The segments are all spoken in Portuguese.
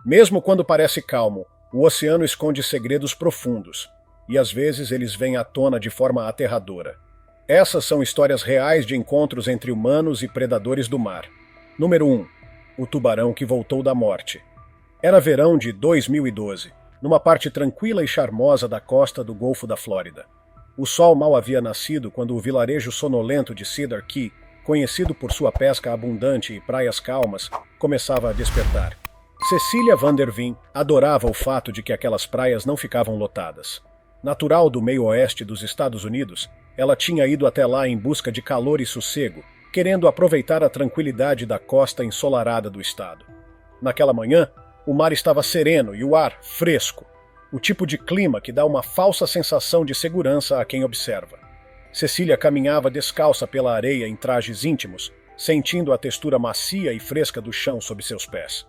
Mesmo quando parece calmo, o oceano esconde segredos profundos, e às vezes eles vêm à tona de forma aterradora. Essas são histórias reais de encontros entre humanos e predadores do mar. Número 1. O tubarão que voltou da morte. Era verão de 2012, numa parte tranquila e charmosa da costa do Golfo da Flórida. O sol mal havia nascido quando o vilarejo sonolento de Cedar Key, conhecido por sua pesca abundante e praias calmas, começava a despertar. Cecília Van der Veen adorava o fato de que aquelas praias não ficavam lotadas. Natural do meio-oeste dos Estados Unidos, ela tinha ido até lá em busca de calor e sossego, querendo aproveitar a tranquilidade da costa ensolarada do estado. Naquela manhã, o mar estava sereno e o ar fresco, o tipo de clima que dá uma falsa sensação de segurança a quem observa. Cecília caminhava descalça pela areia em trajes íntimos, sentindo a textura macia e fresca do chão sob seus pés.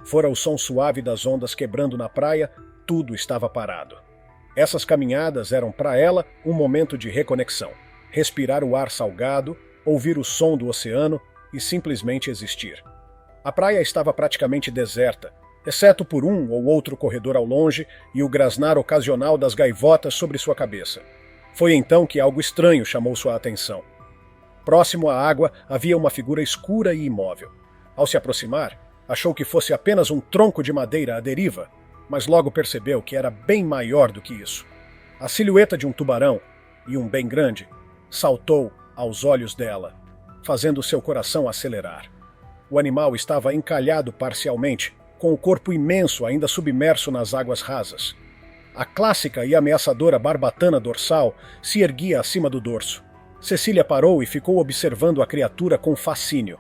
Fora o som suave das ondas quebrando na praia, tudo estava parado. Essas caminhadas eram para ela um momento de reconexão. Respirar o ar salgado, ouvir o som do oceano e simplesmente existir. A praia estava praticamente deserta, exceto por um ou outro corredor ao longe e o grasnar ocasional das gaivotas sobre sua cabeça. Foi então que algo estranho chamou sua atenção. Próximo à água havia uma figura escura e imóvel. Ao se aproximar, achou que fosse apenas um tronco de madeira à deriva, mas logo percebeu que era bem maior do que isso. A silhueta de um tubarão, e um bem grande, saltou aos olhos dela, fazendo seu coração acelerar. O animal estava encalhado parcialmente, com o corpo imenso ainda submerso nas águas rasas. A clássica e ameaçadora barbatana dorsal se erguia acima do dorso. Cecília parou e ficou observando a criatura com fascínio.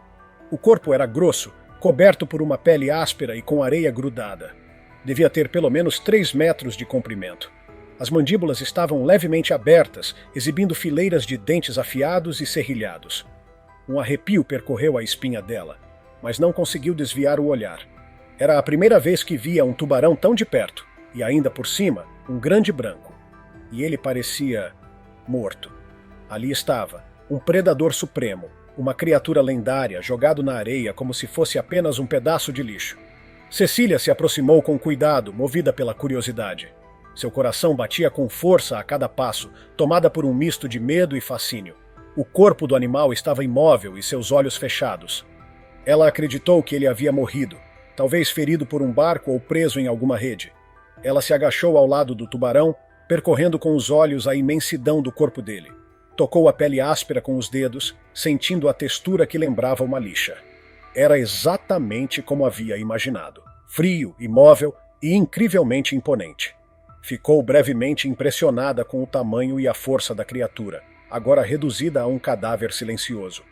O corpo era grosso, coberto por uma pele áspera e com areia grudada. Devia ter pelo menos 3 metros de comprimento. As mandíbulas estavam levemente abertas, exibindo fileiras de dentes afiados e serrilhados. Um arrepio percorreu a espinha dela, mas não conseguiu desviar o olhar. Era a primeira vez que via um tubarão tão de perto, e ainda por cima, um grande branco. E ele parecia morto. Ali estava, um predador supremo, uma criatura lendária jogado na areia como se fosse apenas um pedaço de lixo. Cecília se aproximou com cuidado, movida pela curiosidade. Seu coração batia com força a cada passo, tomada por um misto de medo e fascínio. O corpo do animal estava imóvel e seus olhos fechados. Ela acreditou que ele havia morrido, talvez ferido por um barco ou preso em alguma rede. Ela se agachou ao lado do tubarão, percorrendo com os olhos a imensidão do corpo dele. Tocou a pele áspera com os dedos, sentindo a textura que lembrava uma lixa. Era exatamente como havia imaginado. Frio, imóvel e incrivelmente imponente. Ficou brevemente impressionada com o tamanho e a força da criatura, agora reduzida a um cadáver silencioso.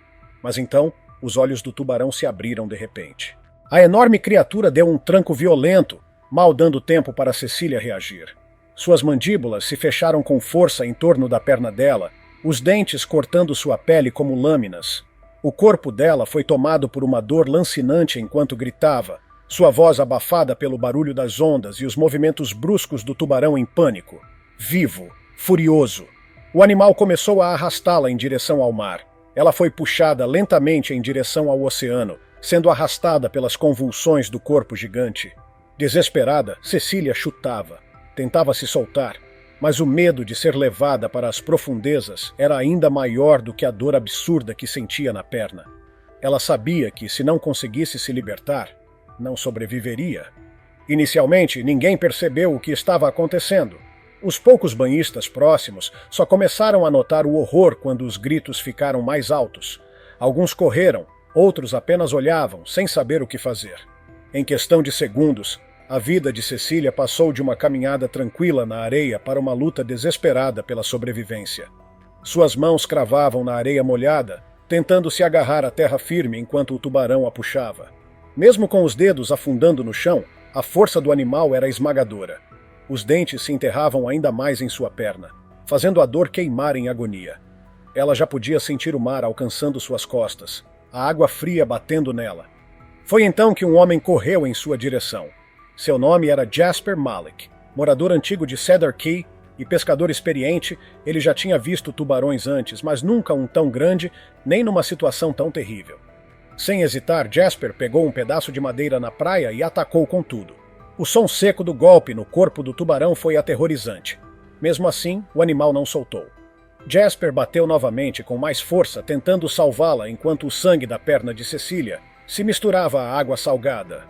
Mas então, os olhos do tubarão se abriram de repente. A enorme criatura deu um tranco violento, mal dando tempo para Cecília reagir. Suas mandíbulas se fecharam com força em torno da perna dela, os dentes cortando sua pele como lâminas. O corpo dela foi tomado por uma dor lancinante enquanto gritava, sua voz abafada pelo barulho das ondas e os movimentos bruscos do tubarão em pânico. Vivo, furioso. O animal começou a arrastá-la em direção ao mar. Ela foi puxada lentamente em direção ao oceano, sendo arrastada pelas convulsões do corpo gigante. Desesperada, Cecília chutava. Tentava se soltar, mas o medo de ser levada para as profundezas era ainda maior do que a dor absurda que sentia na perna. Ela sabia que, se não conseguisse se libertar, não sobreviveria. Inicialmente, ninguém percebeu o que estava acontecendo. Os poucos banhistas próximos só começaram a notar o horror quando os gritos ficaram mais altos. Alguns correram, outros apenas olhavam, sem saber o que fazer. Em questão de segundos, a vida de Cecília passou de uma caminhada tranquila na areia para uma luta desesperada pela sobrevivência. Suas mãos cravavam na areia molhada, tentando se agarrar à terra firme enquanto o tubarão a puxava. Mesmo com os dedos afundando no chão, a força do animal era esmagadora. Os dentes se enterravam ainda mais em sua perna, fazendo a dor queimar em agonia. Ela já podia sentir o mar alcançando suas costas, a água fria batendo nela. Foi então que um homem correu em sua direção. Seu nome era Jasper Malik. Morador antigo de Cedar Key e pescador experiente, ele já tinha visto tubarões antes, mas nunca um tão grande, nem numa situação tão terrível. Sem hesitar, Jasper pegou um pedaço de madeira na praia e atacou com tudo. O som seco do golpe no corpo do tubarão foi aterrorizante. Mesmo assim, o animal não soltou. Jasper bateu novamente com mais força, tentando salvá-la enquanto o sangue da perna de Cecília se misturava à água salgada.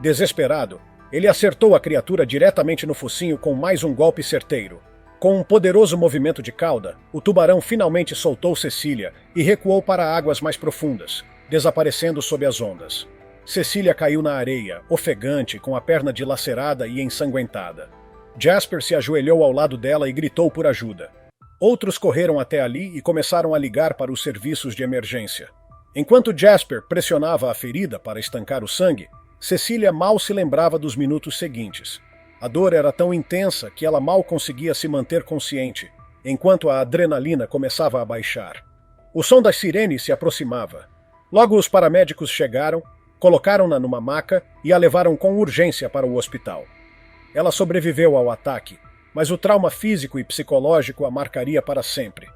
Desesperado, ele acertou a criatura diretamente no focinho com mais um golpe certeiro. Com um poderoso movimento de cauda, o tubarão finalmente soltou Cecília e recuou para águas mais profundas, desaparecendo sob as ondas. Cecília caiu na areia, ofegante, com a perna dilacerada e ensanguentada. Jasper se ajoelhou ao lado dela e gritou por ajuda. Outros correram até ali e começaram a ligar para os serviços de emergência. Enquanto Jasper pressionava a ferida para estancar o sangue, Cecília mal se lembrava dos minutos seguintes. A dor era tão intensa que ela mal conseguia se manter consciente, enquanto a adrenalina começava a baixar. O som das sirenes se aproximava. Logo os paramédicos chegaram, colocaram-na numa maca e a levaram com urgência para o hospital. Ela sobreviveu ao ataque, mas o trauma físico e psicológico a marcaria para sempre.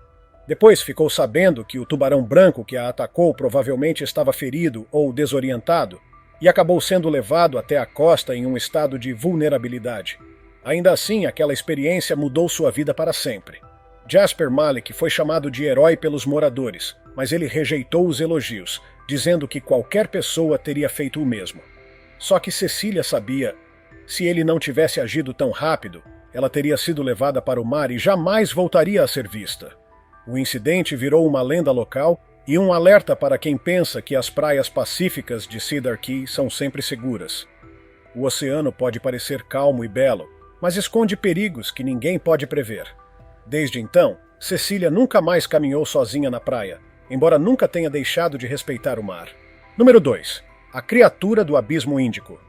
Depois ficou sabendo que o tubarão branco que a atacou provavelmente estava ferido ou desorientado e acabou sendo levado até a costa em um estado de vulnerabilidade. Ainda assim, aquela experiência mudou sua vida para sempre. Jasper Malik foi chamado de herói pelos moradores, mas ele rejeitou os elogios, dizendo que qualquer pessoa teria feito o mesmo. Só que Cecília sabia, se ele não tivesse agido tão rápido, ela teria sido levada para o mar e jamais voltaria a ser vista. O incidente virou uma lenda local e um alerta para quem pensa que as praias pacíficas de Cedar Key são sempre seguras. O oceano pode parecer calmo e belo, mas esconde perigos que ninguém pode prever. Desde então, Cecília nunca mais caminhou sozinha na praia, embora nunca tenha deixado de respeitar o mar. Número 2. A criatura do Abismo Índico.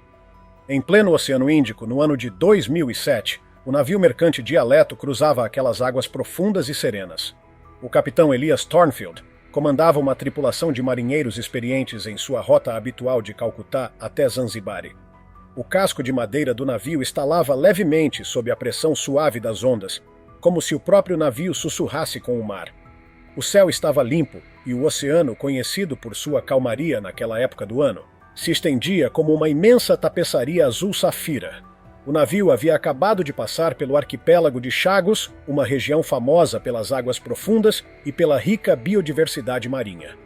Em pleno Oceano Índico, no ano de 2007, o navio mercante Dialeto cruzava aquelas águas profundas e serenas. O capitão Elias Thornfield comandava uma tripulação de marinheiros experientes em sua rota habitual de Calcutá até Zanzibari. O casco de madeira do navio estalava levemente sob a pressão suave das ondas, como se o próprio navio sussurrasse com o mar. O céu estava limpo e o oceano, conhecido por sua calmaria naquela época do ano, se estendia como uma imensa tapeçaria azul safira. O navio havia acabado de passar pelo arquipélago de Chagos, uma região famosa pelas águas profundas e pela rica biodiversidade marinha.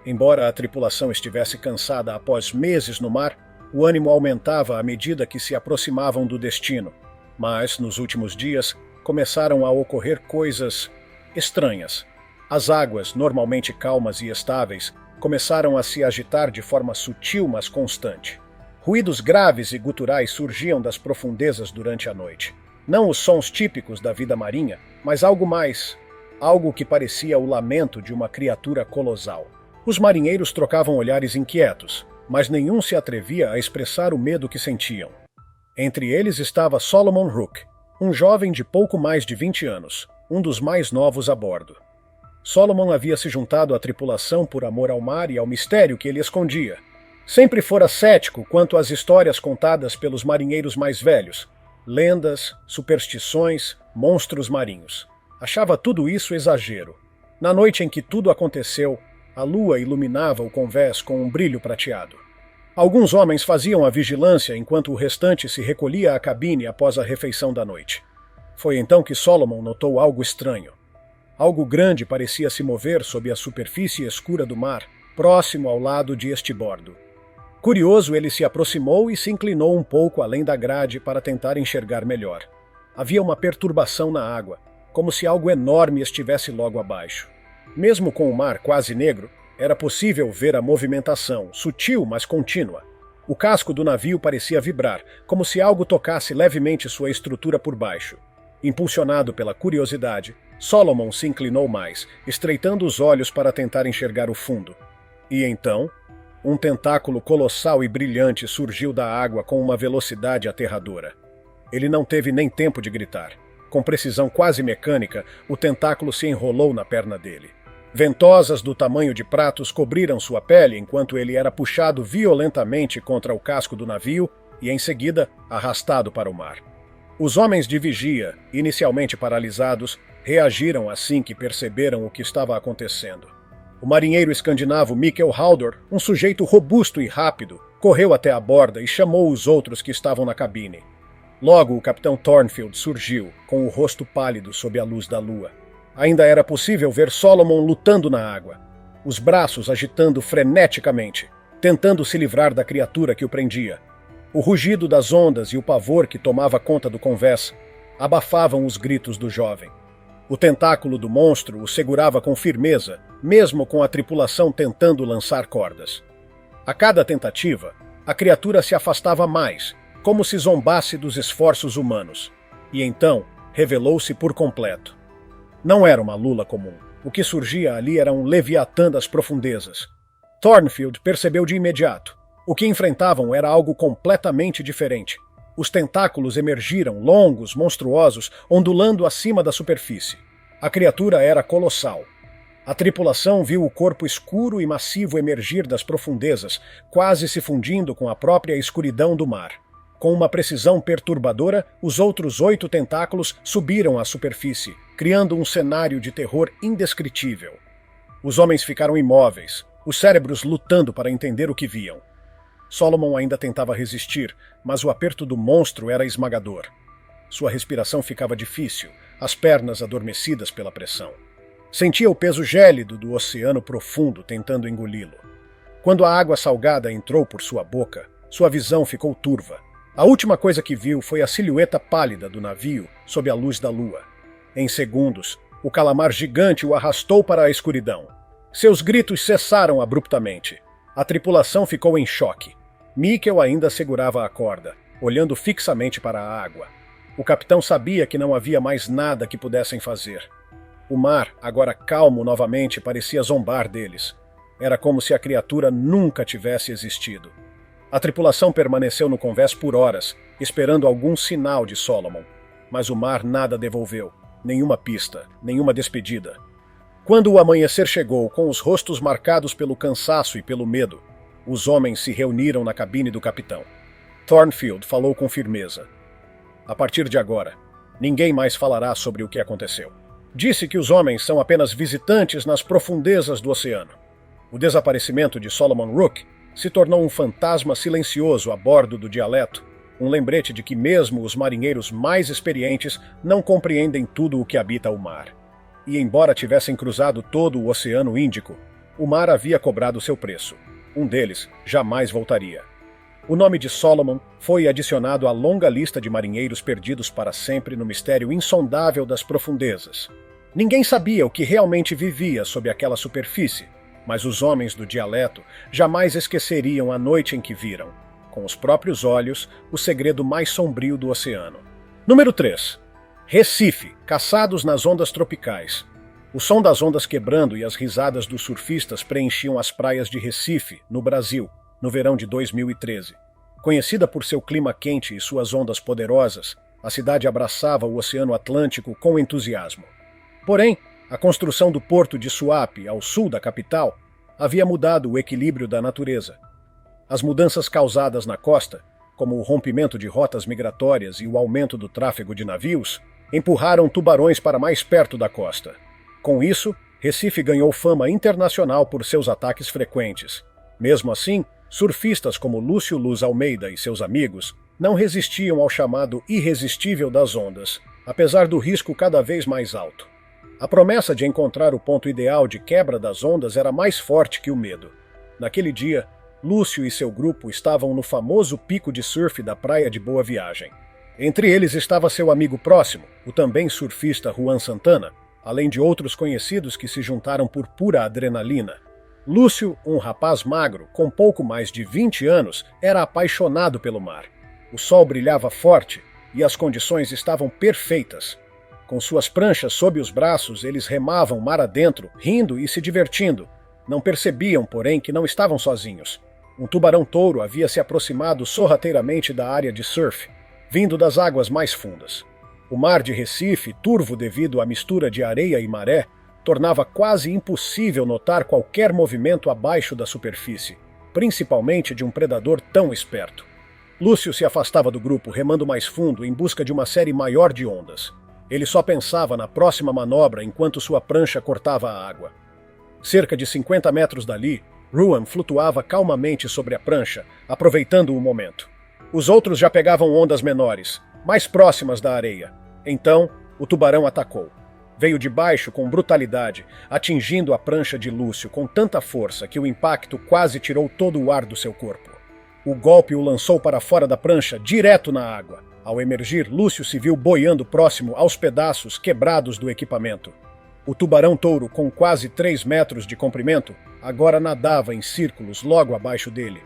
Embora a tripulação estivesse cansada após meses no mar, o ânimo aumentava à medida que se aproximavam do destino. Mas, nos últimos dias, começaram a ocorrer coisas estranhas. As águas, normalmente calmas e estáveis, começaram a se agitar de forma sutil mas constante. Ruídos graves e guturais surgiam das profundezas durante a noite. Não os sons típicos da vida marinha, mas algo mais. Algo que parecia o lamento de uma criatura colossal. Os marinheiros trocavam olhares inquietos, mas nenhum se atrevia a expressar o medo que sentiam. Entre eles estava Solomon Rook, um jovem de pouco mais de 20 anos, um dos mais novos a bordo. Solomon havia se juntado à tripulação por amor ao mar e ao mistério que ele escondia. Sempre fora cético quanto às histórias contadas pelos marinheiros mais velhos, lendas, superstições, monstros marinhos. Achava tudo isso exagero. Na noite em que tudo aconteceu, a lua iluminava o convés com um brilho prateado. Alguns homens faziam a vigilância enquanto o restante se recolhia à cabine após a refeição da noite. Foi então que Solomon notou algo estranho. Algo grande parecia se mover sob a superfície escura do mar, próximo ao lado de estibordo. Curioso, ele se aproximou e se inclinou um pouco além da grade para tentar enxergar melhor. Havia uma perturbação na água, como se algo enorme estivesse logo abaixo. Mesmo com o mar quase negro, era possível ver a movimentação, sutil mas contínua. O casco do navio parecia vibrar, como se algo tocasse levemente sua estrutura por baixo. Impulsionado pela curiosidade, Solomon se inclinou mais, estreitando os olhos para tentar enxergar o fundo. E então, um tentáculo colossal e brilhante surgiu da água com uma velocidade aterradora. Ele não teve nem tempo de gritar. Com precisão quase mecânica, o tentáculo se enrolou na perna dele. Ventosas do tamanho de pratos cobriram sua pele enquanto ele era puxado violentamente contra o casco do navio e, em seguida, arrastado para o mar. Os homens de vigia, inicialmente paralisados, reagiram assim que perceberam o que estava acontecendo. O marinheiro escandinavo Mikkel Haldor, um sujeito robusto e rápido, correu até a borda e chamou os outros que estavam na cabine. Logo, o capitão Thornfield surgiu, com o rosto pálido sob a luz da lua. Ainda era possível ver Solomon lutando na água, os braços agitando freneticamente, tentando se livrar da criatura que o prendia. O rugido das ondas e o pavor que tomava conta do convés abafavam os gritos do jovem. O tentáculo do monstro o segurava com firmeza, mesmo com a tripulação tentando lançar cordas. A cada tentativa, a criatura se afastava mais, como se zombasse dos esforços humanos. E então, revelou-se por completo. Não era uma lula comum. O que surgia ali era um leviatã das profundezas. Thornfield percebeu de imediato. O que enfrentavam era algo completamente diferente. Os tentáculos emergiram, longos, monstruosos, ondulando acima da superfície. A criatura era colossal. A tripulação viu o corpo escuro e massivo emergir das profundezas, quase se fundindo com a própria escuridão do mar. Com uma precisão perturbadora, os outros 8 tentáculos subiram à superfície, criando um cenário de terror indescritível. Os homens ficaram imóveis, os cérebros lutando para entender o que viam. Solomon ainda tentava resistir, mas o aperto do monstro era esmagador. Sua respiração ficava difícil, as pernas adormecidas pela pressão. Sentia o peso gélido do oceano profundo tentando engoli-lo. Quando a água salgada entrou por sua boca, sua visão ficou turva. A última coisa que viu foi a silhueta pálida do navio sob a luz da lua. Em segundos, o calamar gigante o arrastou para a escuridão. Seus gritos cessaram abruptamente. A tripulação ficou em choque. Mikkel ainda segurava a corda, olhando fixamente para a água. O capitão sabia que não havia mais nada que pudessem fazer. O mar, agora calmo novamente, parecia zombar deles. Era como se a criatura nunca tivesse existido. A tripulação permaneceu no convés por horas, esperando algum sinal de Solomon. Mas o mar nada devolveu, nenhuma pista, nenhuma despedida. Quando o amanhecer chegou, com os rostos marcados pelo cansaço e pelo medo, os homens se reuniram na cabine do capitão. Thornfield falou com firmeza. A partir de agora, ninguém mais falará sobre o que aconteceu. Disse que os homens são apenas visitantes nas profundezas do oceano. O desaparecimento de Solomon Rook se tornou um fantasma silencioso a bordo do Dialeto, um lembrete de que mesmo os marinheiros mais experientes não compreendem tudo o que habita o mar. E embora tivessem cruzado todo o Oceano Índico, o mar havia cobrado seu preço. Um deles jamais voltaria. O nome de Solomon foi adicionado à longa lista de marinheiros perdidos para sempre no mistério insondável das profundezas. Ninguém sabia o que realmente vivia sob aquela superfície, mas os homens do Dialeto jamais esqueceriam a noite em que viram, com os próprios olhos, o segredo mais sombrio do oceano. Número 3. Recife, caçados nas ondas tropicais. O som das ondas quebrando e as risadas dos surfistas preenchiam as praias de Recife, no Brasil, no verão de 2013. Conhecida por seu clima quente e suas ondas poderosas, a cidade abraçava o Oceano Atlântico com entusiasmo. Porém, a construção do porto de Suape, ao sul da capital, havia mudado o equilíbrio da natureza. As mudanças causadas na costa, como o rompimento de rotas migratórias e o aumento do tráfego de navios, empurraram tubarões para mais perto da costa. Com isso, Recife ganhou fama internacional por seus ataques frequentes. Mesmo assim, surfistas como Lúcio Luz Almeida e seus amigos não resistiam ao chamado irresistível das ondas, apesar do risco cada vez mais alto. A promessa de encontrar o ponto ideal de quebra das ondas era mais forte que o medo. Naquele dia, Lúcio e seu grupo estavam no famoso pico de surf da Praia de Boa Viagem. Entre eles estava seu amigo próximo, o também surfista Juan Santana, além de outros conhecidos que se juntaram por pura adrenalina. Lúcio, um rapaz magro, com pouco mais de 20 anos, era apaixonado pelo mar. O sol brilhava forte e as condições estavam perfeitas. Com suas pranchas sob os braços, eles remavam mar adentro, rindo e se divertindo. Não percebiam, porém, que não estavam sozinhos. Um tubarão-touro havia se aproximado sorrateiramente da área de surf, vindo das águas mais fundas. O mar de Recife, turvo devido à mistura de areia e maré, tornava quase impossível notar qualquer movimento abaixo da superfície, principalmente de um predador tão esperto. Lúcio se afastava do grupo, remando mais fundo em busca de uma série maior de ondas. Ele só pensava na próxima manobra enquanto sua prancha cortava a água. Cerca de 50 metros dali, Ruan flutuava calmamente sobre a prancha, aproveitando o momento. Os outros já pegavam ondas menores, mais próximas da areia. Então, o tubarão atacou. Veio de baixo com brutalidade, atingindo a prancha de Lúcio com tanta força que o impacto quase tirou todo o ar do seu corpo. O golpe o lançou para fora da prancha, direto na água. Ao emergir, Lúcio se viu boiando próximo aos pedaços quebrados do equipamento. O tubarão-touro, com quase 3 metros de comprimento, agora nadava em círculos logo abaixo dele.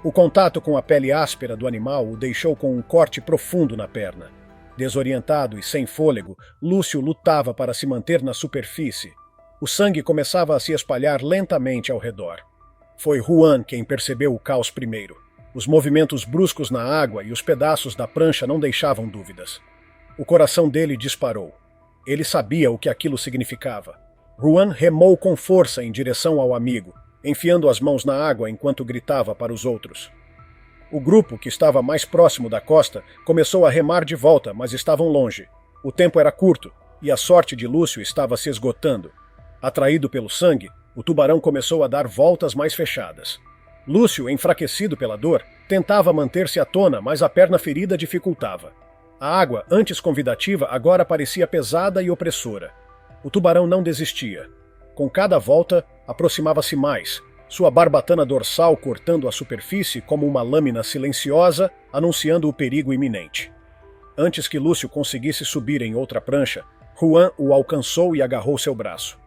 O contato com a pele áspera do animal o deixou com um corte profundo na perna. Desorientado e sem fôlego, Lúcio lutava para se manter na superfície. O sangue começava a se espalhar lentamente ao redor. Foi Ruan quem percebeu o caos primeiro. Os movimentos bruscos na água e os pedaços da prancha não deixavam dúvidas. O coração dele disparou. Ele sabia o que aquilo significava. Ruan remou com força em direção ao amigo, enfiando as mãos na água enquanto gritava para os outros. O grupo, que estava mais próximo da costa, começou a remar de volta, mas estavam longe. O tempo era curto, e a sorte de Lúcio estava se esgotando. Atraído pelo sangue, o tubarão começou a dar voltas mais fechadas. Lúcio, enfraquecido pela dor, tentava manter-se à tona, mas a perna ferida dificultava. A água, antes convidativa, agora parecia pesada e opressora. O tubarão não desistia. Com cada volta, aproximava-se mais, sua barbatana dorsal cortando a superfície como uma lâmina silenciosa, anunciando o perigo iminente. Antes que Lúcio conseguisse subir em outra prancha, Ruan o alcançou e agarrou seu braço.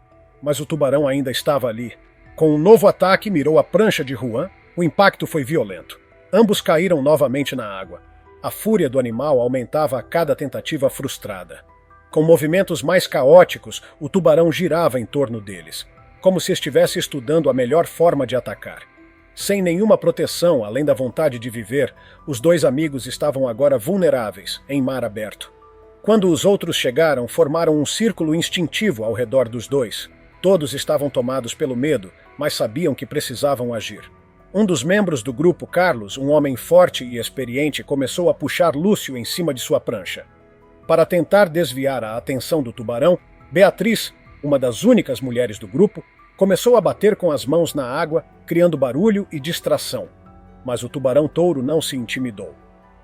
Mas o tubarão ainda estava ali. Com um novo ataque, mirou a prancha de Ruan. O impacto foi violento. Ambos caíram novamente na água. A fúria do animal aumentava a cada tentativa frustrada. Com movimentos mais caóticos, o tubarão girava em torno deles, como se estivesse estudando a melhor forma de atacar. Sem nenhuma proteção além da vontade de viver, os dois amigos estavam agora vulneráveis, em mar aberto. Quando os outros chegaram, formaram um círculo instintivo ao redor dos dois. Todos estavam tomados pelo medo, mas sabiam que precisavam agir. Um dos membros do grupo, Carlos, um homem forte e experiente, começou a puxar Lúcio em cima de sua prancha. Para tentar desviar a atenção do tubarão, Beatriz, uma das únicas mulheres do grupo, começou a bater com as mãos na água, criando barulho e distração. Mas o tubarão-touro não se intimidou.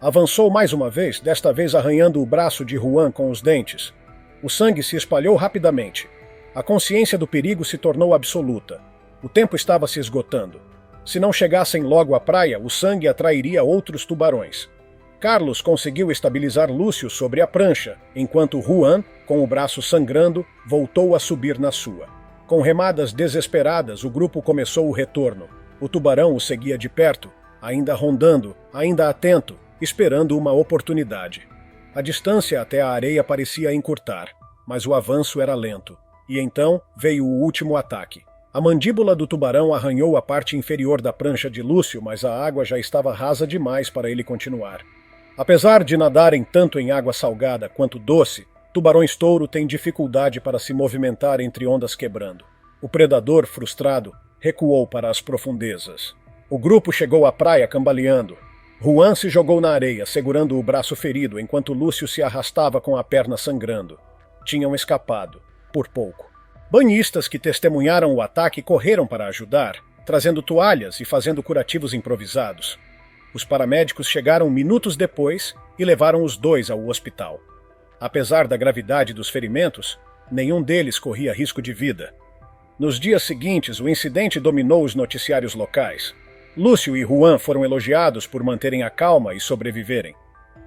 Avançou mais uma vez, desta vez arranhando o braço de Ruan com os dentes. O sangue se espalhou rapidamente. A consciência do perigo se tornou absoluta. O tempo estava se esgotando. Se não chegassem logo à praia, o sangue atrairia outros tubarões. Carlos conseguiu estabilizar Lúcio sobre a prancha, enquanto Ruan, com o braço sangrando, voltou a subir na sua. Com remadas desesperadas, o grupo começou o retorno. O tubarão o seguia de perto, ainda rondando, ainda atento, esperando uma oportunidade. A distância até a areia parecia encurtar, mas o avanço era lento. E então veio o último ataque. A mandíbula do tubarão arranhou a parte inferior da prancha de Lúcio, mas a água já estava rasa demais para ele continuar. Apesar de nadarem tanto em água salgada quanto doce, tubarões-touro têm dificuldade para se movimentar entre ondas quebrando. O predador, frustrado, recuou para as profundezas. O grupo chegou à praia cambaleando. Ruan se jogou na areia, segurando o braço ferido, enquanto Lúcio se arrastava com a perna sangrando. Tinham escapado, por pouco. Banhistas que testemunharam o ataque correram para ajudar, trazendo toalhas e fazendo curativos improvisados. Os paramédicos chegaram minutos depois e levaram os dois ao hospital. Apesar da gravidade dos ferimentos, nenhum deles corria risco de vida. Nos dias seguintes, o incidente dominou os noticiários locais. Lúcio e Ruan foram elogiados por manterem a calma e sobreviverem.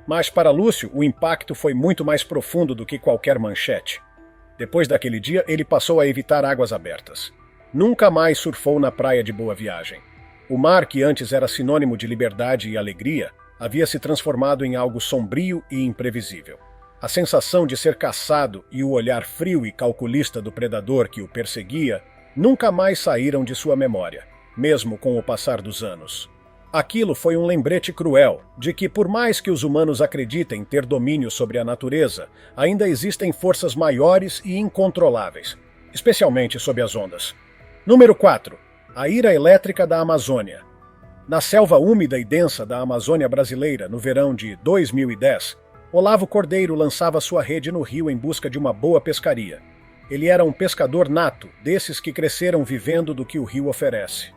Mas para Lúcio, o impacto foi muito mais profundo do que qualquer manchete. Depois daquele dia, ele passou a evitar águas abertas. Nunca mais surfou na praia de Boa Viagem. O mar, que antes era sinônimo de liberdade e alegria, havia se transformado em algo sombrio e imprevisível. A sensação de ser caçado e o olhar frio e calculista do predador que o perseguia nunca mais saíram de sua memória, mesmo com o passar dos anos. Aquilo foi um lembrete cruel de que, por mais que os humanos acreditem ter domínio sobre a natureza, ainda existem forças maiores e incontroláveis, especialmente sob as ondas. Número 4. A ira elétrica da Amazônia. Na selva úmida e densa da Amazônia brasileira, no verão de 2010, Olavo Cordeiro lançava sua rede no rio em busca de uma boa pescaria. Ele era um pescador nato, desses que cresceram vivendo do que o rio oferece.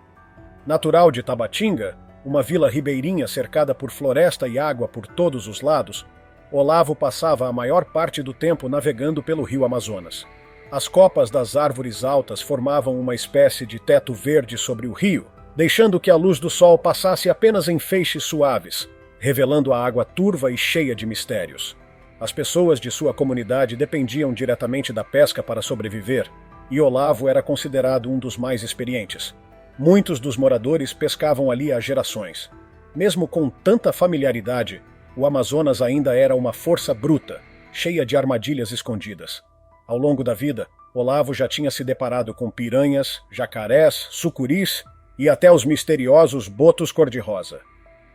Natural de Tabatinga, uma vila ribeirinha cercada por floresta e água por todos os lados, Olavo passava a maior parte do tempo navegando pelo rio Amazonas. As copas das árvores altas formavam uma espécie de teto verde sobre o rio, deixando que a luz do sol passasse apenas em feixes suaves, revelando a água turva e cheia de mistérios. As pessoas de sua comunidade dependiam diretamente da pesca para sobreviver, e Olavo era considerado um dos mais experientes. Muitos dos moradores pescavam ali há gerações. Mesmo com tanta familiaridade, o Amazonas ainda era uma força bruta, cheia de armadilhas escondidas. Ao longo da vida, Olavo já tinha se deparado com piranhas, jacarés, sucuris e até os misteriosos botos cor-de-rosa.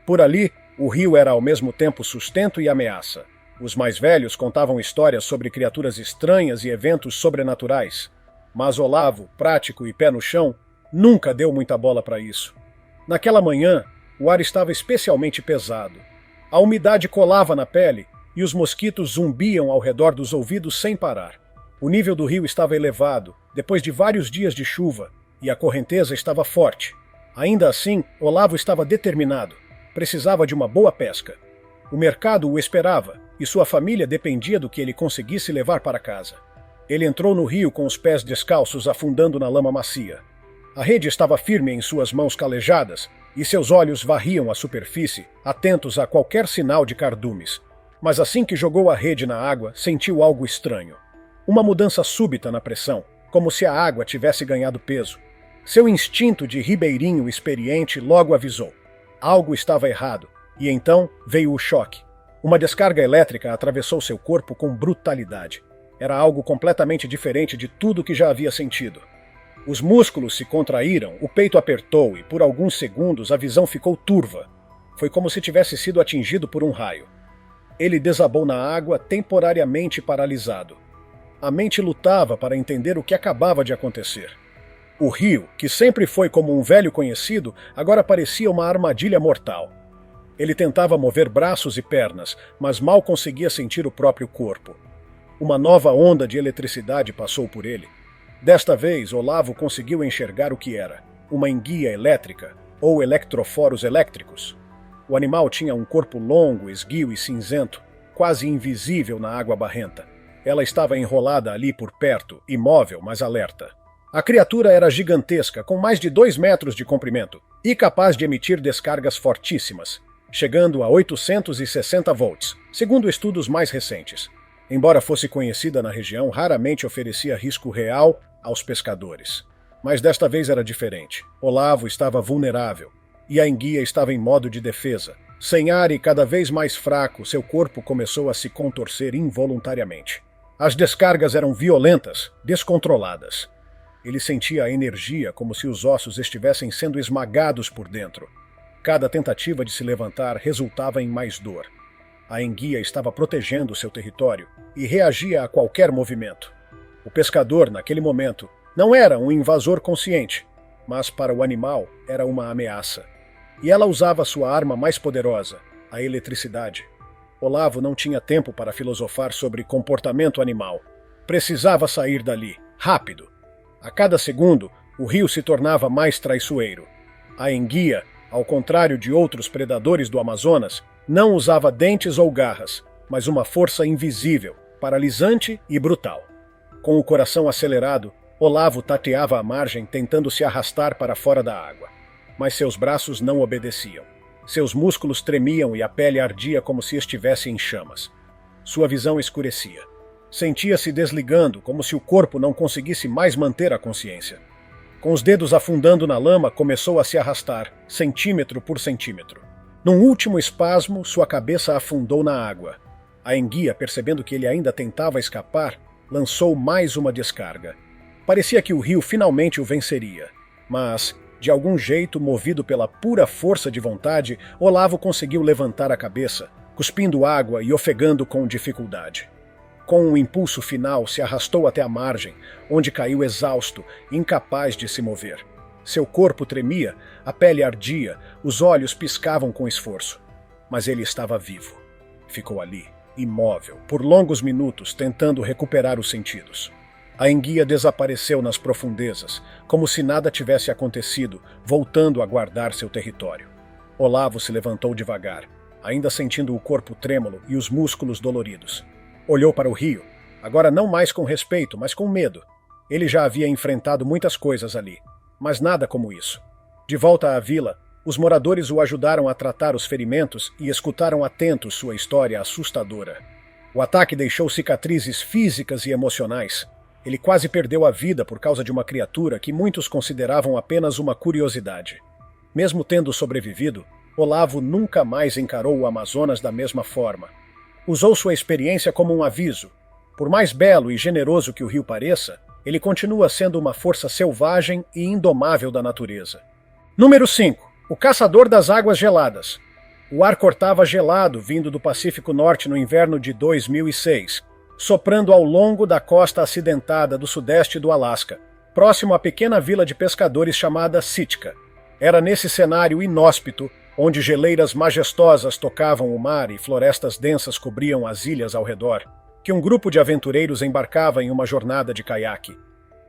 Por ali, o rio era ao mesmo tempo sustento e ameaça. Os mais velhos contavam histórias sobre criaturas estranhas e eventos sobrenaturais. Mas Olavo, prático e pé no chão, nunca deu muita bola para isso. Naquela manhã, o ar estava especialmente pesado. A umidade colava na pele e os mosquitos zumbiam ao redor dos ouvidos sem parar. O nível do rio estava elevado, depois de vários dias de chuva, e a correnteza estava forte. Ainda assim, Olavo estava determinado. Precisava de uma boa pesca. O mercado o esperava, e sua família dependia do que ele conseguisse levar para casa. Ele entrou no rio com os pés descalços afundando na lama macia. A rede estava firme em suas mãos calejadas, e seus olhos varriam a superfície, atentos a qualquer sinal de cardumes. Mas assim que jogou a rede na água, sentiu algo estranho. Uma mudança súbita na pressão, como se a água tivesse ganhado peso. Seu instinto de ribeirinho experiente logo avisou. Algo estava errado, e então veio o choque. Uma descarga elétrica atravessou seu corpo com brutalidade. Era algo completamente diferente de tudo que já havia sentido. Os músculos se contraíram, o peito apertou e, por alguns segundos, a visão ficou turva. Foi como se tivesse sido atingido por um raio. Ele desabou na água, temporariamente paralisado. A mente lutava para entender o que acabava de acontecer. O rio, que sempre foi como um velho conhecido, agora parecia uma armadilha mortal. Ele tentava mover braços e pernas, mas mal conseguia sentir o próprio corpo. Uma nova onda de eletricidade passou por ele. Desta vez, Olavo conseguiu enxergar o que era: uma enguia elétrica, ou eletroforos elétricos. O animal tinha um corpo longo, esguio e cinzento, quase invisível na água barrenta. Ela estava enrolada ali por perto, imóvel, mas alerta. A criatura era gigantesca, com mais de 2 metros de comprimento, e capaz de emitir descargas fortíssimas, chegando a 860 volts, segundo estudos mais recentes. Embora fosse conhecida na região, raramente oferecia risco real aos pescadores. Mas desta vez era diferente. Olavo estava vulnerável, e a enguia estava em modo de defesa. Sem ar e cada vez mais fraco, seu corpo começou a se contorcer involuntariamente. As descargas eram violentas, descontroladas. Ele sentia a energia como se os ossos estivessem sendo esmagados por dentro. Cada tentativa de se levantar resultava em mais dor. A enguia estava protegendo seu território e reagia a qualquer movimento. O pescador, naquele momento, não era um invasor consciente, mas para o animal era uma ameaça. E ela usava sua arma mais poderosa, a eletricidade. Olavo não tinha tempo para filosofar sobre comportamento animal. Precisava sair dali, rápido. A cada segundo, o rio se tornava mais traiçoeiro. A enguia, ao contrário de outros predadores do Amazonas, não usava dentes ou garras, mas uma força invisível, paralisante e brutal. Com o coração acelerado, Olavo tateava a margem tentando se arrastar para fora da água. Mas seus braços não obedeciam. Seus músculos tremiam e a pele ardia como se estivesse em chamas. Sua visão escurecia. Sentia-se desligando, como se o corpo não conseguisse mais manter a consciência. Com os dedos afundando na lama, começou a se arrastar, centímetro por centímetro. Num último espasmo, sua cabeça afundou na água. A enguia, percebendo que ele ainda tentava escapar, lançou mais uma descarga. Parecia que o rio finalmente o venceria. Mas, de algum jeito, movido pela pura força de vontade, Olavo conseguiu levantar a cabeça, cuspindo água e ofegando com dificuldade. Com um impulso final, se arrastou até a margem, onde caiu exausto, incapaz de se mover. Seu corpo tremia, a pele ardia, os olhos piscavam com esforço. Mas ele estava vivo. Ficou ali, imóvel, por longos minutos, tentando recuperar os sentidos. A enguia desapareceu nas profundezas, como se nada tivesse acontecido, voltando a guardar seu território. Olavo se levantou devagar, ainda sentindo o corpo trêmulo e os músculos doloridos. Olhou para o rio, agora não mais com respeito, mas com medo. Ele já havia enfrentado muitas coisas ali, mas nada como isso. De volta à vila, os moradores o ajudaram a tratar os ferimentos e escutaram atentos sua história assustadora. O ataque deixou cicatrizes físicas e emocionais. Ele quase perdeu a vida por causa de uma criatura que muitos consideravam apenas uma curiosidade. Mesmo tendo sobrevivido, Olavo nunca mais encarou o Amazonas da mesma forma. Usou sua experiência como um aviso. Por mais belo e generoso que o rio pareça, ele continua sendo uma força selvagem e indomável da natureza. Número 5. O Caçador das Águas Geladas. O ar cortava gelado vindo do Pacífico Norte no inverno de 2006, soprando ao longo da costa acidentada do sudeste do Alasca, próximo à pequena vila de pescadores chamada Sitka. Era nesse cenário inóspito, onde geleiras majestosas tocavam o mar e florestas densas cobriam as ilhas ao redor, que um grupo de aventureiros embarcava em uma jornada de caiaque.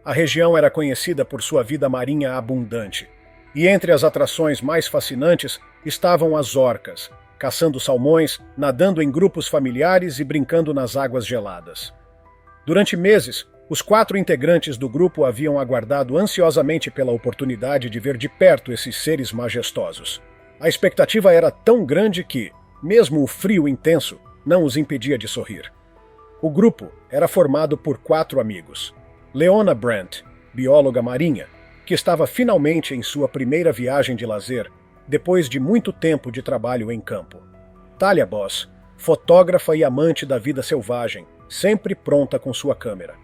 A região era conhecida por sua vida marinha abundante, e entre as atrações mais fascinantes estavam as orcas, caçando salmões, nadando em grupos familiares e brincando nas águas geladas. Durante meses, os 4 integrantes do grupo haviam aguardado ansiosamente pela oportunidade de ver de perto esses seres majestosos. A expectativa era tão grande que, mesmo o frio intenso, não os impedia de sorrir. O grupo era formado por 4 amigos. Leona Brandt, bióloga marinha, que estava finalmente em sua primeira viagem de lazer, depois de muito tempo de trabalho em campo. Talia Boss, fotógrafa e amante da vida selvagem, sempre pronta com sua câmera.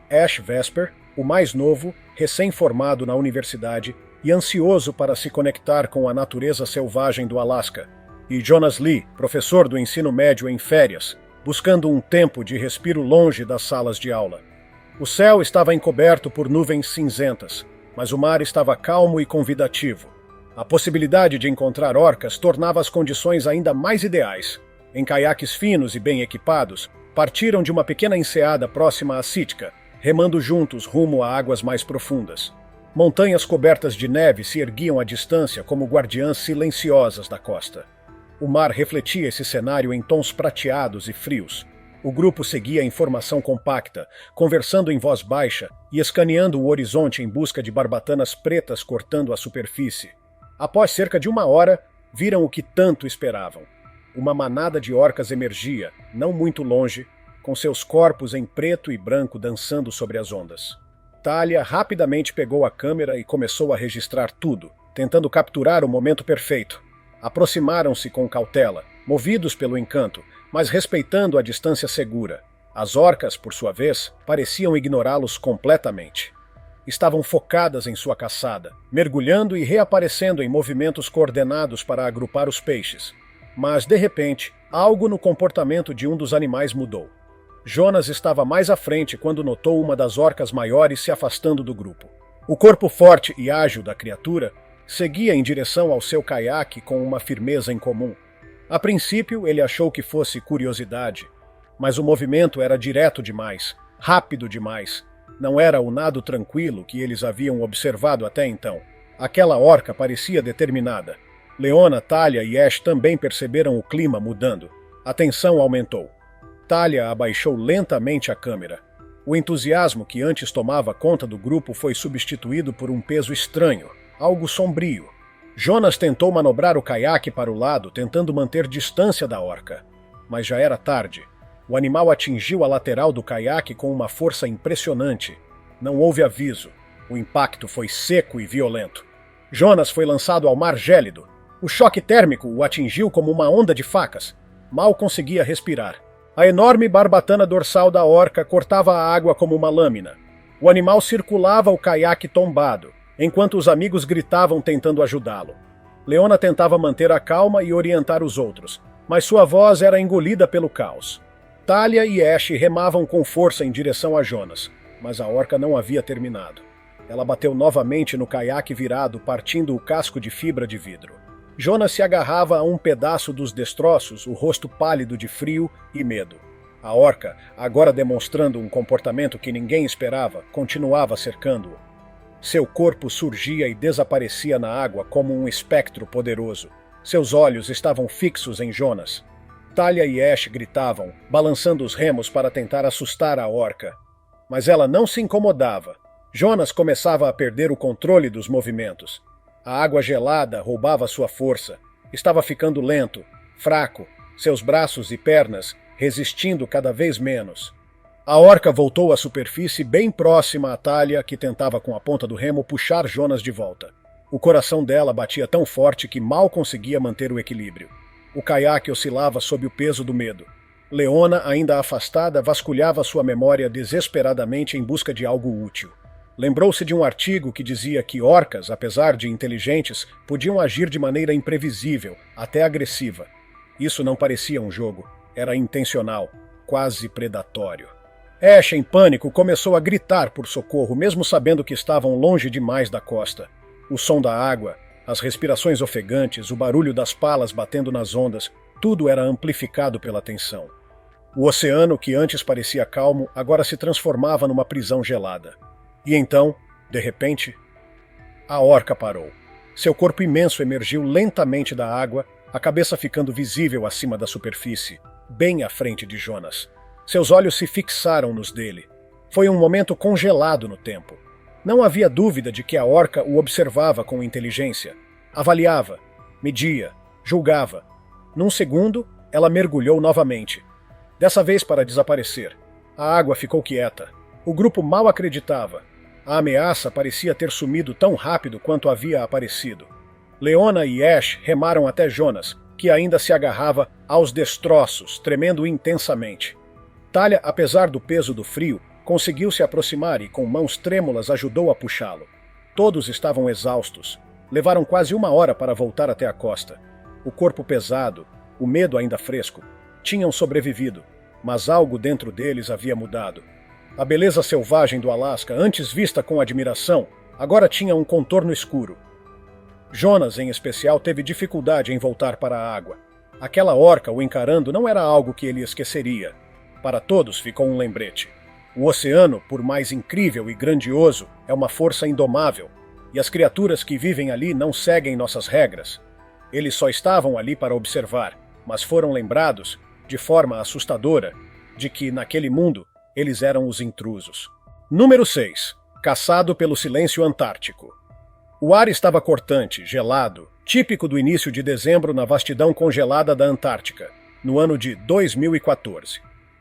Ash Vesper, o mais novo, recém-formado na universidade e ansioso para se conectar com a natureza selvagem do Alasca. E Jonas Lee, professor do ensino médio em férias, buscando um tempo de respiro longe das salas de aula. O céu estava encoberto por nuvens cinzentas, mas o mar estava calmo e convidativo. A possibilidade de encontrar orcas tornava as condições ainda mais ideais. Em caiaques finos e bem equipados, partiram de uma pequena enseada próxima a Sitka, remando juntos rumo a águas mais profundas. Montanhas cobertas de neve se erguiam à distância como guardiãs silenciosas da costa. O mar refletia esse cenário em tons prateados e frios. O grupo seguia em formação compacta, conversando em voz baixa e escaneando o horizonte em busca de barbatanas pretas cortando a superfície. Após cerca de 1 hora, viram o que tanto esperavam. Uma manada de orcas emergia, não muito longe, com seus corpos em preto e branco dançando sobre as ondas. Talia rapidamente pegou a câmera e começou a registrar tudo, tentando capturar o momento perfeito. Aproximaram-se com cautela, movidos pelo encanto, mas respeitando a distância segura. As orcas, por sua vez, pareciam ignorá-los completamente. Estavam focadas em sua caçada, mergulhando e reaparecendo em movimentos coordenados para agrupar os peixes. Mas, de repente, algo no comportamento de um dos animais mudou. Jonas estava mais à frente quando notou uma das orcas maiores se afastando do grupo. O corpo forte e ágil da criatura seguia em direção ao seu caiaque com uma firmeza incomum. A princípio, ele achou que fosse curiosidade, mas o movimento era direto demais, rápido demais. Não era o nado tranquilo que eles haviam observado até então. Aquela orca parecia determinada. Leona, Talia e Ash também perceberam o clima mudando. A tensão aumentou. Talia abaixou lentamente a câmera. O entusiasmo que antes tomava conta do grupo foi substituído por um peso estranho, algo sombrio. Jonas tentou manobrar o caiaque para o lado, tentando manter distância da orca. Mas já era tarde. O animal atingiu a lateral do caiaque com uma força impressionante. Não houve aviso. O impacto foi seco e violento. Jonas foi lançado ao mar gélido. O choque térmico o atingiu como uma onda de facas. Mal conseguia respirar. A enorme barbatana dorsal da orca cortava a água como uma lâmina. O animal circulava o caiaque tombado, enquanto os amigos gritavam tentando ajudá-lo. Leona tentava manter a calma e orientar os outros, mas sua voz era engolida pelo caos. Talia e Ash remavam com força em direção a Jonas, mas a orca não havia terminado. Ela bateu novamente no caiaque virado, partindo o casco de fibra de vidro. Jonas se agarrava a um pedaço dos destroços, o rosto pálido de frio e medo. A orca, agora demonstrando um comportamento que ninguém esperava, continuava cercando-o. Seu corpo surgia e desaparecia na água como um espectro poderoso. Seus olhos estavam fixos em Jonas. Talia e Ash gritavam, balançando os remos para tentar assustar a orca. Mas ela não se incomodava. Jonas começava a perder o controle dos movimentos. A água gelada roubava sua força. Estava ficando lento, fraco, seus braços e pernas resistindo cada vez menos. A orca voltou à superfície bem próxima a Talia, que tentava com a ponta do remo puxar Jonas de volta. O coração dela batia tão forte que mal conseguia manter o equilíbrio. O caiaque oscilava sob o peso do medo. Leona, ainda afastada, vasculhava sua memória desesperadamente em busca de algo útil. Lembrou-se de um artigo que dizia que orcas, apesar de inteligentes, podiam agir de maneira imprevisível, até agressiva. Isso não parecia um jogo. Era intencional, quase predatório. Ash, em pânico, começou a gritar por socorro, mesmo sabendo que estavam longe demais da costa. O som da água, as respirações ofegantes, o barulho das palas batendo nas ondas, tudo era amplificado pela tensão. O oceano, que antes parecia calmo, agora se transformava numa prisão gelada. E então, de repente, a orca parou. Seu corpo imenso emergiu lentamente da água, a cabeça ficando visível acima da superfície, bem à frente de Jonas. Seus olhos se fixaram nos dele. Foi um momento congelado no tempo. Não havia dúvida de que a orca o observava com inteligência. Avaliava, media, julgava. Num segundo, ela mergulhou novamente. Dessa vez para desaparecer. A água ficou quieta. O grupo mal acreditava. A ameaça parecia ter sumido tão rápido quanto havia aparecido. Leona e Ash remaram até Jonas, que ainda se agarrava aos destroços, tremendo intensamente. Talia, apesar do peso do frio, conseguiu se aproximar e, com mãos trêmulas, ajudou a puxá-lo. Todos estavam exaustos. Levaram quase 1 hora para voltar até a costa. O corpo pesado, o medo ainda fresco, tinham sobrevivido, mas algo dentro deles havia mudado. A beleza selvagem do Alasca, antes vista com admiração, agora tinha um contorno escuro. Jonas, em especial, teve dificuldade em voltar para a água. Aquela orca o encarando não era algo que ele esqueceria. Para todos ficou um lembrete. O oceano, por mais incrível e grandioso, é uma força indomável, e as criaturas que vivem ali não seguem nossas regras. Eles só estavam ali para observar, mas foram lembrados, de forma assustadora, de que, naquele mundo, eles eram os intrusos. Número 6. Caçado pelo silêncio antártico. O ar estava cortante, gelado, típico do início de dezembro na vastidão congelada da Antártica, no ano de 2014.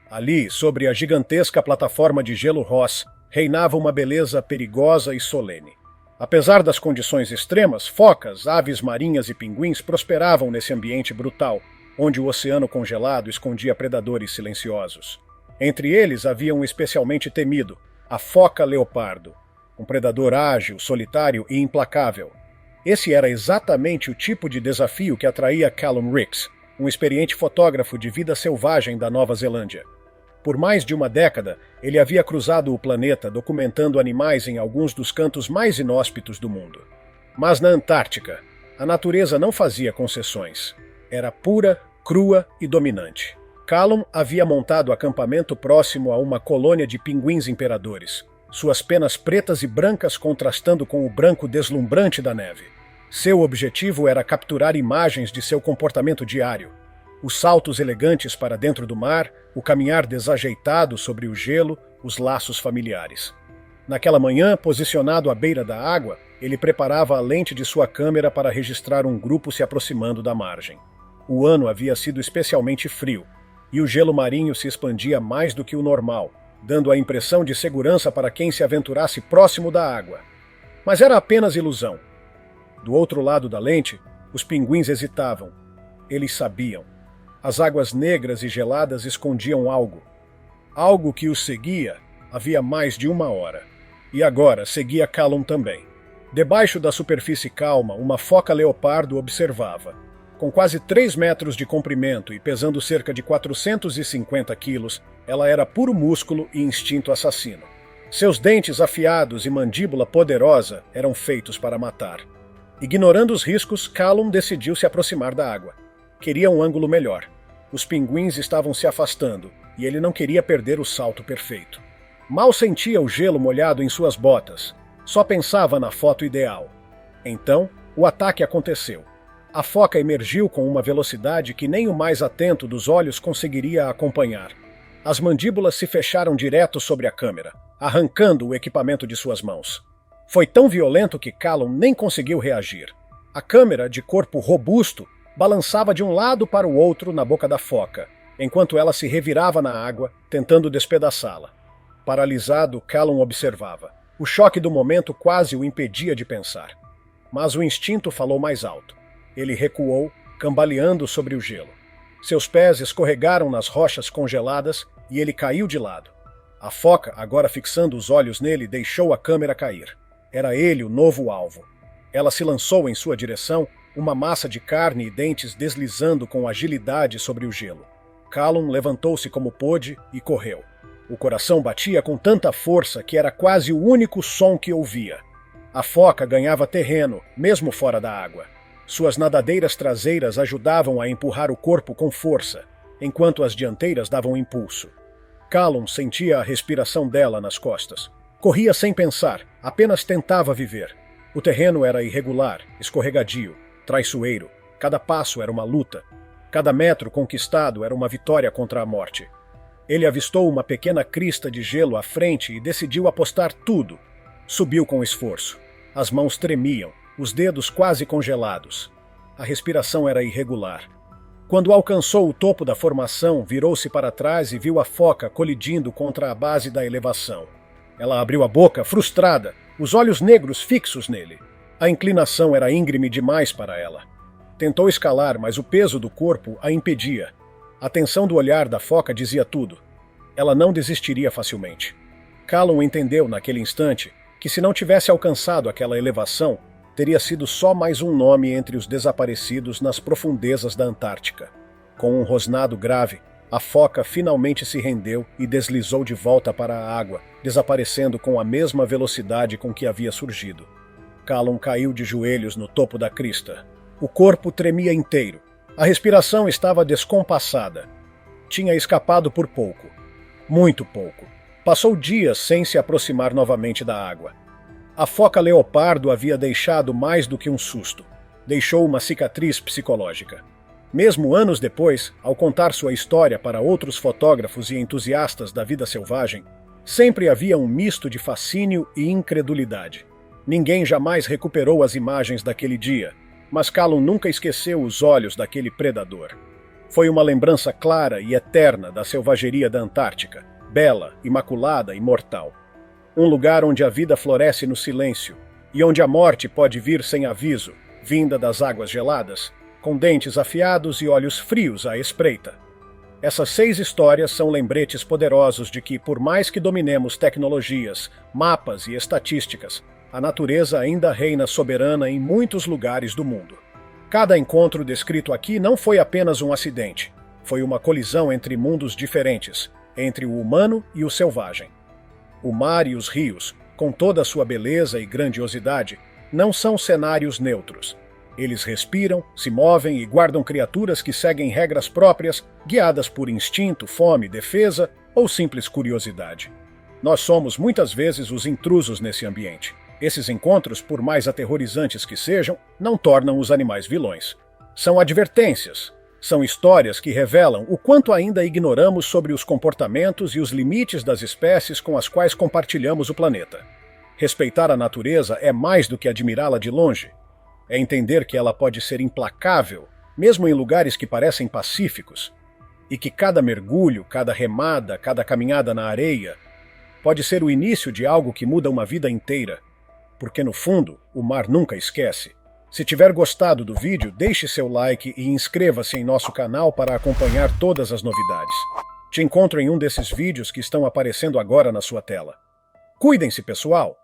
Ali, sobre a gigantesca plataforma de gelo Ross, reinava uma beleza perigosa e solene. Apesar das condições extremas, focas, aves marinhas e pinguins prosperavam nesse ambiente brutal, onde o oceano congelado escondia predadores silenciosos. Entre eles havia um especialmente temido, a foca leopardo, um predador ágil, solitário e implacável. Esse era exatamente o tipo de desafio que atraía Callum Ricks, um experiente fotógrafo de vida selvagem da Nova Zelândia. Por mais de 1 década, ele havia cruzado o planeta documentando animais em alguns dos cantos mais inóspitos do mundo. Mas na Antártica, a natureza não fazia concessões. Era pura, crua e dominante. Callum havia montado acampamento próximo a uma colônia de pinguins imperadores, suas penas pretas e brancas contrastando com o branco deslumbrante da neve. Seu objetivo era capturar imagens de seu comportamento diário. Os saltos elegantes para dentro do mar, o caminhar desajeitado sobre o gelo, os laços familiares. Naquela manhã, posicionado à beira da água, ele preparava a lente de sua câmera para registrar um grupo se aproximando da margem. O ano havia sido especialmente frio, e o gelo marinho se expandia mais do que o normal, dando a impressão de segurança para quem se aventurasse próximo da água. Mas era apenas ilusão. Do outro lado da lente, os pinguins hesitavam. Eles sabiam. As águas negras e geladas escondiam algo. Algo que os seguia havia mais de 1 hora. E agora seguia Callum também. Debaixo da superfície calma, uma foca leopardo observava. Com quase 3 metros de comprimento e pesando cerca de 450 quilos, ela era puro músculo e instinto assassino. Seus dentes afiados e mandíbula poderosa eram feitos para matar. Ignorando os riscos, Callum decidiu se aproximar da água. Queria um ângulo melhor. Os pinguins estavam se afastando, e ele não queria perder o salto perfeito. Mal sentia o gelo molhado em suas botas, só pensava na foto ideal. Então, o ataque aconteceu. A foca emergiu com uma velocidade que nem o mais atento dos olhos conseguiria acompanhar. As mandíbulas se fecharam direto sobre a câmera, arrancando o equipamento de suas mãos. Foi tão violento que Callum nem conseguiu reagir. A câmera, de corpo robusto, balançava de um lado para o outro na boca da foca, enquanto ela se revirava na água, tentando despedaçá-la. Paralisado, Callum observava. O choque do momento quase o impedia de pensar. Mas o instinto falou mais alto. Ele recuou, cambaleando sobre o gelo. Seus pés escorregaram nas rochas congeladas e ele caiu de lado. A foca, agora fixando os olhos nele, deixou a câmera cair. Era ele o novo alvo. Ela se lançou em sua direção, uma massa de carne e dentes deslizando com agilidade sobre o gelo. Callum levantou-se como pôde e correu. O coração batia com tanta força que era quase o único som que ouvia. A foca ganhava terreno, mesmo fora da água. Suas nadadeiras traseiras ajudavam a empurrar o corpo com força, enquanto as dianteiras davam impulso. Callum sentia a respiração dela nas costas. Corria sem pensar, apenas tentava viver. O terreno era irregular, escorregadio, traiçoeiro. Cada passo era uma luta. Cada metro conquistado era uma vitória contra a morte. Ele avistou uma pequena crista de gelo à frente e decidiu apostar tudo. Subiu com esforço. As mãos tremiam, os dedos quase congelados. A respiração era irregular. Quando alcançou o topo da formação, virou-se para trás e viu a foca colidindo contra a base da elevação. Ela abriu a boca, frustrada, os olhos negros fixos nele. A inclinação era íngreme demais para ela. Tentou escalar, mas o peso do corpo a impedia. A tensão do olhar da foca dizia tudo. Ela não desistiria facilmente. Callum entendeu naquele instante que se não tivesse alcançado aquela elevação, teria sido só mais um nome entre os desaparecidos nas profundezas da Antártica. Com um rosnado grave, a foca finalmente se rendeu e deslizou de volta para a água, desaparecendo com a mesma velocidade com que havia surgido. Callum caiu de joelhos no topo da crista. O corpo tremia inteiro. A respiração estava descompassada. Tinha escapado por pouco. Muito pouco. Passou dias sem se aproximar novamente da água. A foca leopardo havia deixado mais do que um susto. Deixou uma cicatriz psicológica. Mesmo anos depois, ao contar sua história para outros fotógrafos e entusiastas da vida selvagem, sempre havia um misto de fascínio e incredulidade. Ninguém jamais recuperou as imagens daquele dia, mas Callum nunca esqueceu os olhos daquele predador. Foi uma lembrança clara e eterna da selvageria da Antártica, bela, imaculada e mortal. Um lugar onde a vida floresce no silêncio e onde a morte pode vir sem aviso, vinda das águas geladas, com dentes afiados e olhos frios à espreita. Essas 6 histórias são lembretes poderosos de que, por mais que dominemos tecnologias, mapas e estatísticas, a natureza ainda reina soberana em muitos lugares do mundo. Cada encontro descrito aqui não foi apenas um acidente, foi uma colisão entre mundos diferentes, entre o humano e o selvagem. O mar e os rios, com toda a sua beleza e grandiosidade, não são cenários neutros. Eles respiram, se movem e guardam criaturas que seguem regras próprias, guiadas por instinto, fome, defesa ou simples curiosidade. Nós somos muitas vezes os intrusos nesse ambiente. Esses encontros, por mais aterrorizantes que sejam, não tornam os animais vilões. São advertências. São histórias que revelam o quanto ainda ignoramos sobre os comportamentos e os limites das espécies com as quais compartilhamos o planeta. Respeitar a natureza é mais do que admirá-la de longe. É entender que ela pode ser implacável, mesmo em lugares que parecem pacíficos, e que cada mergulho, cada remada, cada caminhada na areia pode ser o início de algo que muda uma vida inteira. Porque, no fundo, o mar nunca esquece. Se tiver gostado do vídeo, deixe seu like e inscreva-se em nosso canal para acompanhar todas as novidades. Te encontro em um desses vídeos que estão aparecendo agora na sua tela. Cuidem-se, pessoal!